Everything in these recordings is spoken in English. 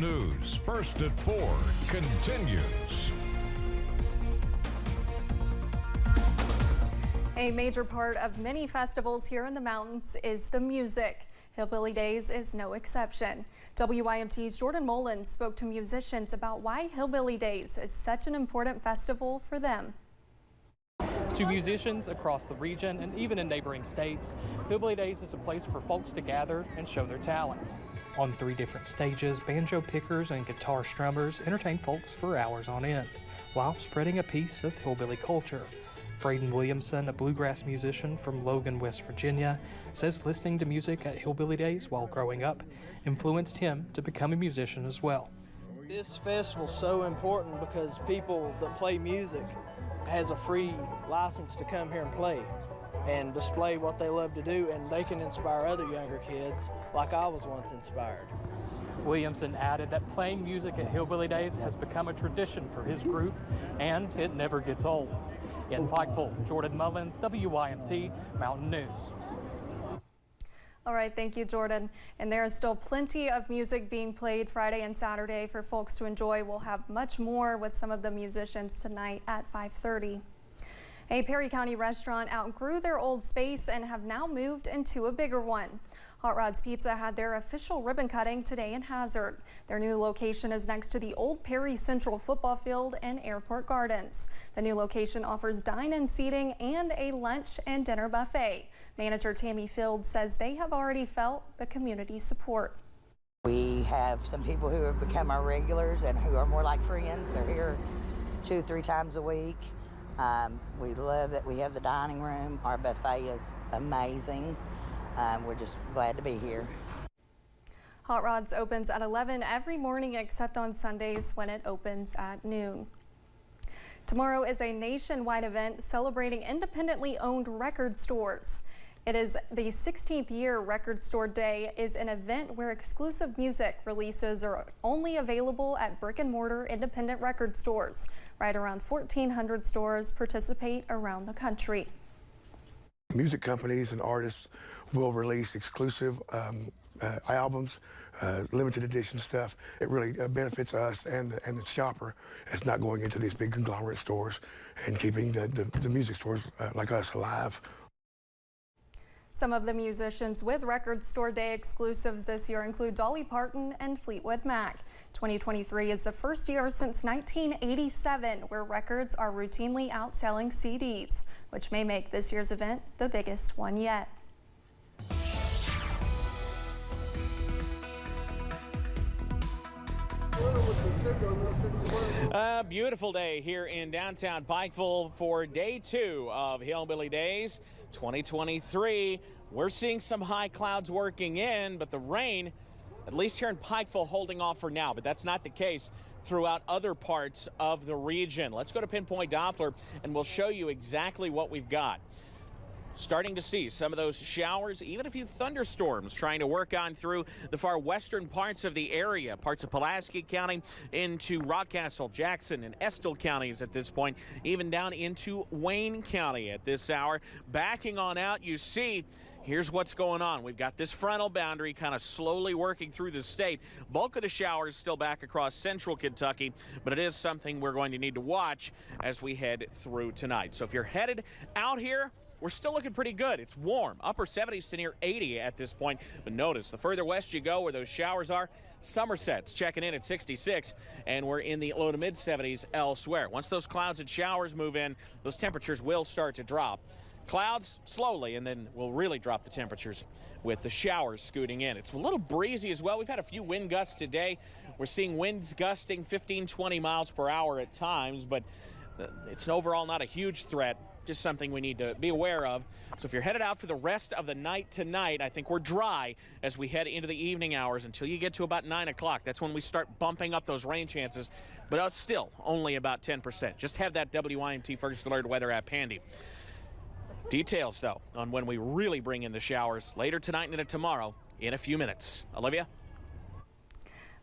News First at 4 continues. A major part of many festivals here in the mountains is the music. Hillbilly Days is no exception. WYMT's Jordan Mullins spoke to musicians about why Hillbilly Days is such an important festival for them. To musicians across the region and even in neighboring states, Hillbilly Days is a place for folks to gather and show their talents. On 3 different stages, banjo pickers and guitar strummers entertain folks for hours on end, while spreading a piece of hillbilly culture. Braden Williamson, a bluegrass musician from Logan, West Virginia, says listening to music at Hillbilly Days while growing up influenced him to become a musician as well. This festival's so important because people that play music has a free license to come here and play and display what they love to do, and they can inspire other younger kids like I was once inspired. Williamson added that playing music at Hillbilly Days has become a tradition for his group, and it never gets old. In Pikeville, Jordan Mullins, WYMT Mountain News. All right, thank you, Jordan. And there is still plenty of music being played Friday and Saturday for folks to enjoy. We'll have much more with some of the musicians tonight at 5:30. A Perry County restaurant outgrew their old space and have now moved into a bigger one. Hot Rods Pizza had their official ribbon cutting today in Hazard. Their new location is next to the old Perry Central football field and Airport Gardens. The new location offers dine-in seating and a lunch and dinner buffet. Manager Tammy Field says they have already felt the community support. We have some people who have become our regulars and who are more like friends. They're here 2-3 times a week. We love that we have the dining room. Our buffet is amazing. We're just glad to be here. Hot Rods opens at 11 every morning except on Sundays when it opens at noon. Tomorrow is a nationwide event celebrating independently owned record stores. It is the 16th year Record Store Day is an event where exclusive music releases are only available at brick and mortar independent record stores. Right around 1,400 stores participate around the country. Music companies and artists will release exclusive albums, limited edition stuff. It really benefits us and the shopper. It's not going into these big conglomerate stores and keeping the music stores like us alive. Some of the musicians with Record Store Day exclusives this year include Dolly Parton and Fleetwood Mac. 2023 is the first year since 1987 where records are routinely outselling CDs, which may make this year's event the biggest one yet. A beautiful day here in downtown Pikeville for day 2 of Hillbilly Days 2023. We're seeing some high clouds working in, but the rain, at least here in Pikeville, holding off for now. But that's not the case throughout other parts of the region. Let's go to Pinpoint Doppler and we'll show you exactly what we've got. Starting to see some of those showers, even a few thunderstorms trying to work on through the far western parts of the area, parts of Pulaski County into Rockcastle, Jackson, and Estill counties at this point, even down into Wayne County at this hour. Backing on out, you see, here's what's going on. We've got this frontal boundary kind of slowly working through the state. Bulk of the showers still back across central Kentucky, but it is something we're going to need to watch as we head through tonight. So if you're headed out here, we're still looking pretty good. It's warm, upper 70s to near 80 at this point. But notice, the further west you go where those showers are, Somerset's checking in at 66, and we're in the low to mid 70s elsewhere. Once those clouds and showers move in, those temperatures will start to drop. Clouds slowly, and then we'll really drop the temperatures with the showers scooting in. It's a little breezy as well. We've had a few wind gusts today. We're seeing winds gusting 15-20 miles per hour at times, but it's overall not a huge threat. Just something we need to be aware of. So if you're headed out for the rest of the night tonight, I think we're dry as we head into the evening hours until you get to about 9 o'clock. That's when we start bumping up those rain chances, but it's still only about 10%. Just have that WYMT First Alert weather app handy. Details, though, on when we really bring in the showers later tonight and into tomorrow in a few minutes. Olivia?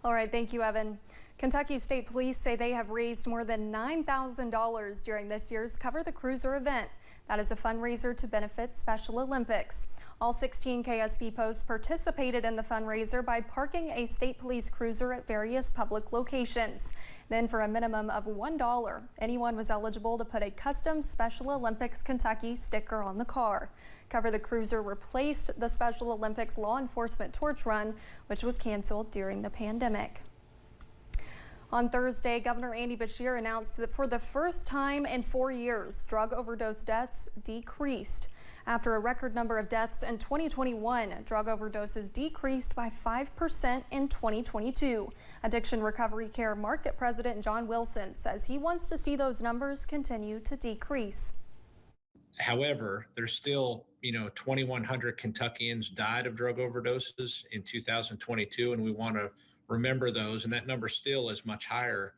All right, thank you, Evan. Kentucky State Police say they have raised more than $9,000 during this year's Cover the Cruiser event. That is a fundraiser to benefit Special Olympics. All 16 KSP posts participated in the fundraiser by parking a state police cruiser at various public locations. Then for a minimum of $1, anyone was eligible to put a custom Special Olympics Kentucky sticker on the car. Cover the Cruiser replaced the Special Olympics law enforcement torch run, which was canceled during the pandemic. On Thursday, Governor Andy Beshear announced that for the first time in 4 years, drug overdose deaths decreased. After a record number of deaths in 2021, drug overdoses decreased by 5% in 2022. Addiction Recovery Care Market President John Wilson says he wants to see those numbers continue to decrease. However, there's still, 2,100 Kentuckians died of drug overdoses in 2022, and we want to remember those. And that number still is much higher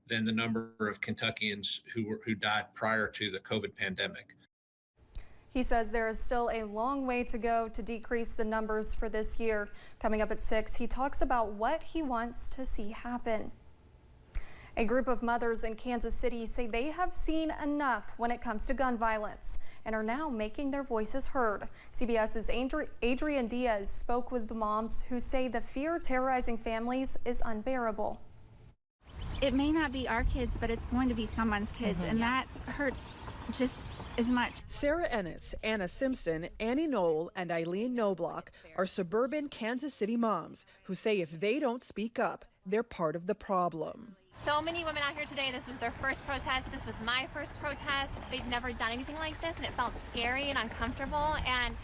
than the number of Kentuckians who died prior to the COVID pandemic. He says there is still a long way to go to decrease the numbers for this year. Coming up at 6, he talks about what he wants to see happen. A group of mothers in Kansas City say they have seen enough when it comes to gun violence and are now making their voices heard. CBS's Adrian Diaz spoke with the moms who say the fear terrorizing families is unbearable. It may not be our kids, but it's going to be someone's kids, and that hurts just as much. Sarah Ennis, Anna Simpson, Annie Knoll, and Eileen Knobloch are suburban Kansas City moms who say if they don't speak up, they're part of the problem. So many women out here today, this was their first protest. This was my first protest. They've never done anything like this, and it felt scary and uncomfortable. And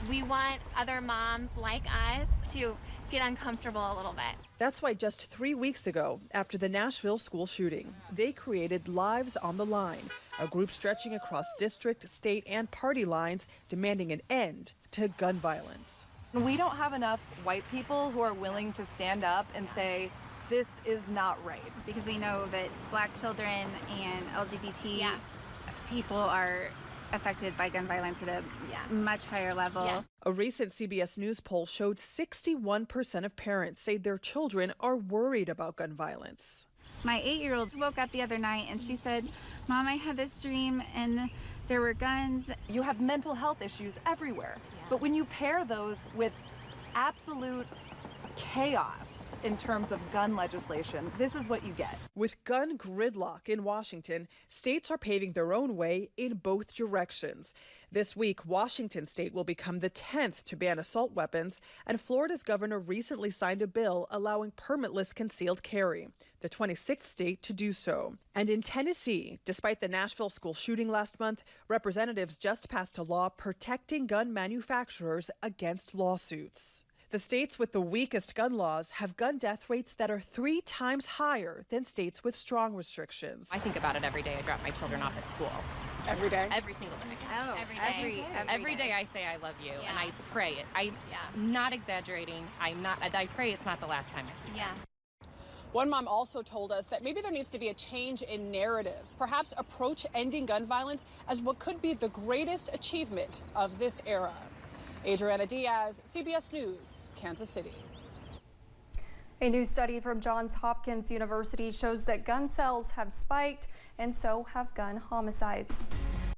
we want other moms like us to get uncomfortable a little bit. That's why just 3 weeks ago, after the Nashville school shooting, they created Lives on the Line, a group stretching across district, state, and party lines, demanding an end to gun violence. We don't have enough white people who are willing to stand up and say, this is not right. Because we know that Black children and LGBT people are affected by gun violence at a much higher level. Yeah. A recent CBS News poll showed 61% of parents say their children are worried about gun violence. My 8-year-old woke up the other night and she said, Mom, I had this dream and there were guns. You have mental health issues everywhere. But when you pair those with absolute chaos in terms of gun legislation, this is what you get. With gun gridlock in Washington, states are paving their own way in both directions. This week, Washington state will become the 10th to ban assault weapons, and Florida's governor recently signed a bill allowing permitless concealed carry, the 26th state to do so. And in Tennessee, despite the Nashville school shooting last month, representatives just passed a law protecting gun manufacturers against lawsuits. The states with the weakest gun laws have gun death rates that are 3 times higher than states with strong restrictions. I think about it every day. I drop my children off at school. Every day? Every single day. Oh, Every day I say I love you, and I pray it. I'm not exaggerating. I pray it's not the last time I see them. One mom also told us that maybe there needs to be a change in narrative, perhaps approach ending gun violence as what could be the greatest achievement of this era. Adriana Diaz, CBS News, Kansas City. A new study from Johns Hopkins University shows that gun sales have spiked and so have gun homicides.